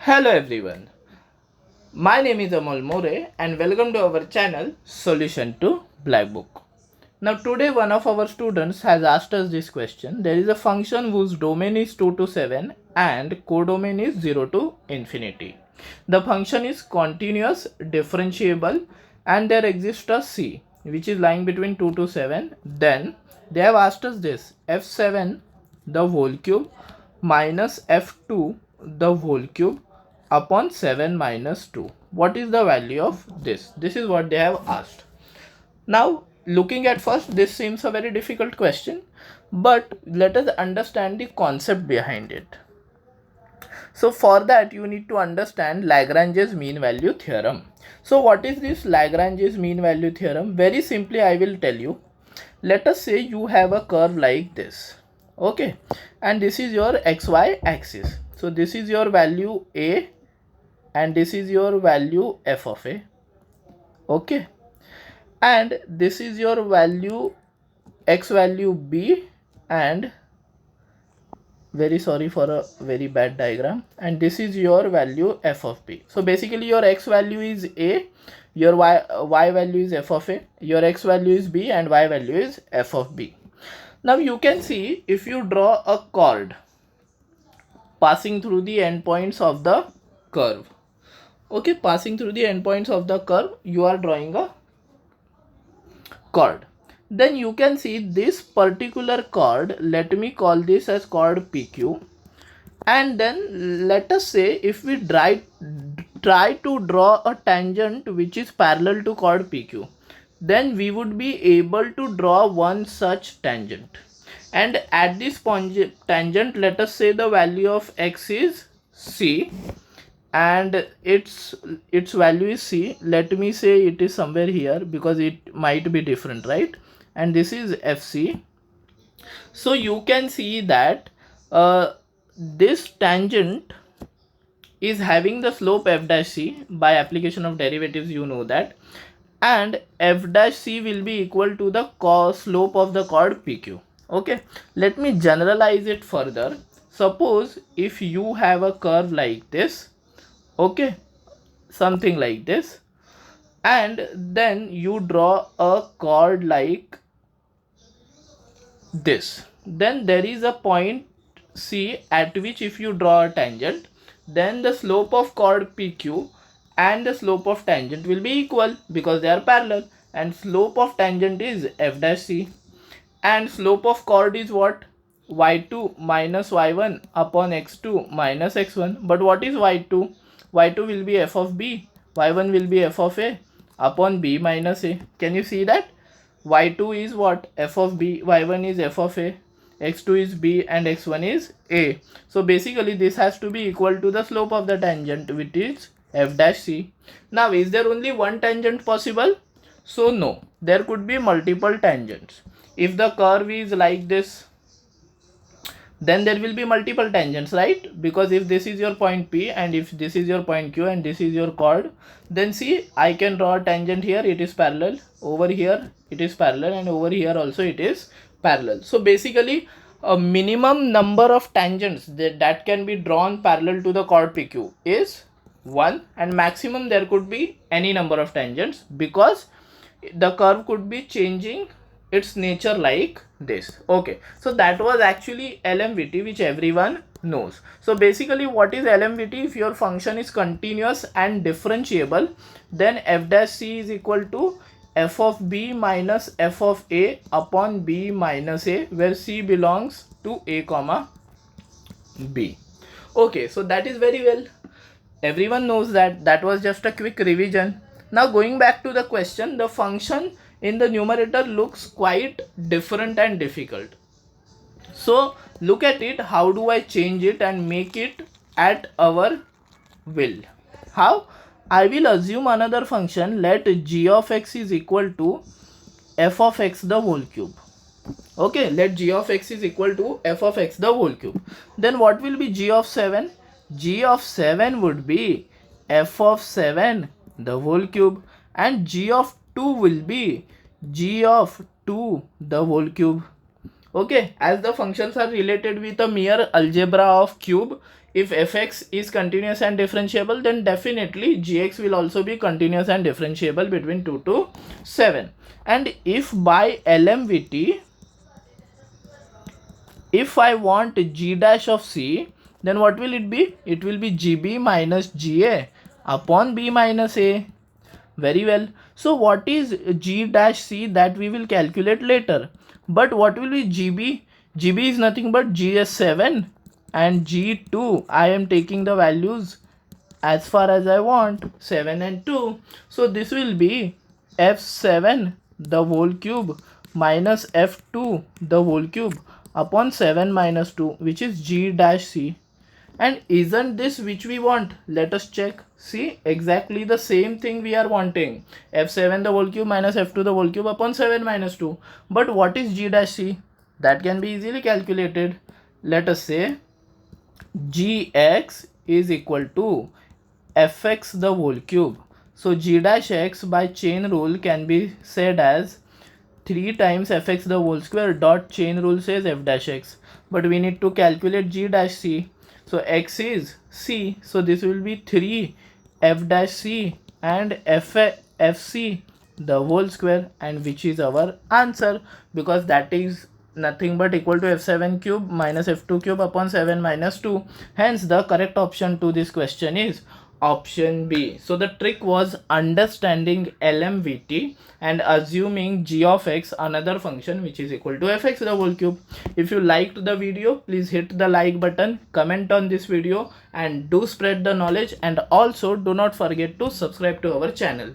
Hello everyone, my name is Amol More and welcome to our channel Solution to Black Book. Now today one of our students has asked us this question. There is a function whose domain is 2 to 7 and codomain is 0 to infinity. The function is continuous, differentiable and there exists a c which is lying between 2 to 7. Then they have asked us this: f7 the whole cube minus f2 the whole cube upon 7 minus 2. What is the value of this? This is what they have asked. Now, looking at first, this seems a very difficult question, but let us understand the concept behind it. So, for that, you need to understand Lagrange's mean value theorem. So, what is this Lagrange's mean value theorem? Very simply, I will tell you. Let us say you have a curve like this, okay, and this is your xy axis. So, this is your value a and this is your value f of a, okay, and this is your value x value b, and very sorry for a very bad diagram, and this is your value f of b. So basically your x value is a, your y value is f of a, your x value is b, and y value is f of b. Now you can see, if you draw a chord passing through the endpoints of the curve, okay, passing through the endpoints of the curve, you are drawing a chord. Then you can see this particular chord, let me call this as chord PQ, and then let us say if we try to draw a tangent which is parallel to chord PQ, then we would be able to draw one such tangent, and at this tangent, let us say the value of x is c and its value is c. Let me say it is somewhere here because it might be different, right? And this is fc. So you can see that this tangent is having the slope f dash c. By application of derivatives, you know that, and f dash c will be equal to the slope of the chord pq. Okay, let me generalize it further. Suppose if you have a curve like this, okay, something like this, and then you draw a chord like this, then there is a point c at which if you draw a tangent, then the slope of chord pq and the slope of tangent will be equal because they are parallel, and slope of tangent is f dash c, and slope of chord is what? Y2 minus y1 upon x2 minus x1. But what is y2? Y2 will be f of b, y1 will be f of a upon b minus a. Can you see that? Y2 is what? F of b, y1 is f of a, x2 is b, and x1 is a. So basically this has to be equal to the slope of the tangent, which is f dash c. Now is there only one tangent possible? So no, there could be multiple tangents. If the curve is like this, then there will be multiple tangents, right? Because if this is your point P and if this is your point Q and this is your chord, then see, I can draw a tangent here, it is parallel, over here it is parallel, and over here also it is parallel. So basically a minimum number of tangents that can be drawn parallel to the chord PQ is 1, and maximum there could be any number of tangents because the curve could be changing its nature like this. Okay, so that was actually LMVT, which everyone knows. So basically what is LMVT? If your function is continuous and differentiable, then f dash c is equal to f of b minus f of a upon b minus a, where c belongs to a comma b. Okay, so that is very well, everyone knows that. That was just a quick revision. Now going back to the question, the function in the numerator looks quite different and difficult. So look at it, how do I change it and make it at our will? How? I will assume another function, let g of x is equal to f of x the whole cube. Okay, let g of x is equal to f of x the whole cube. Then what will be g of 7? G of 7 would be f of 7 the whole cube, and g of 2 will be g of 2 the whole cube. Okay, as the functions are related with a mere algebra of cube, if fx is continuous and differentiable, then definitely gx will also be continuous and differentiable between 2 to 7. And if by LMVT, if I want g dash of c, then what will it be? It will be gb minus ga upon b minus a. Very well. So what is g dash c? That we will calculate later. But what will be gb? gb is nothing but gs7 and g2. I am taking the values as far as I want, 7 and 2. So this will be f7 the whole cube minus f2 the whole cube upon 7 minus 2, which is g dash c. And isn't this which we want? Let us check. See, exactly the same thing we are wanting. f7 the whole cube minus f2 the whole cube upon 7 minus 2. But what is g dash c? That can be easily calculated. Let us say gx is equal to fx the whole cube. So g dash x by chain rule can be said as 3 times fx the whole square dot chain rule says f dash x. But we need to calculate g dash c. So x is c. So this will be 3 f dash c and fc the whole square, and which is our answer, because that is nothing but equal to f7 cube minus f2 cube upon 7 minus 2. Hence the correct option to this question is option B. So the trick was understanding LMVT and assuming g of x another function which is equal to fx the whole cube. If you liked the video, please hit the like button, comment on this video, and do spread the knowledge, and also do not forget to subscribe to our channel.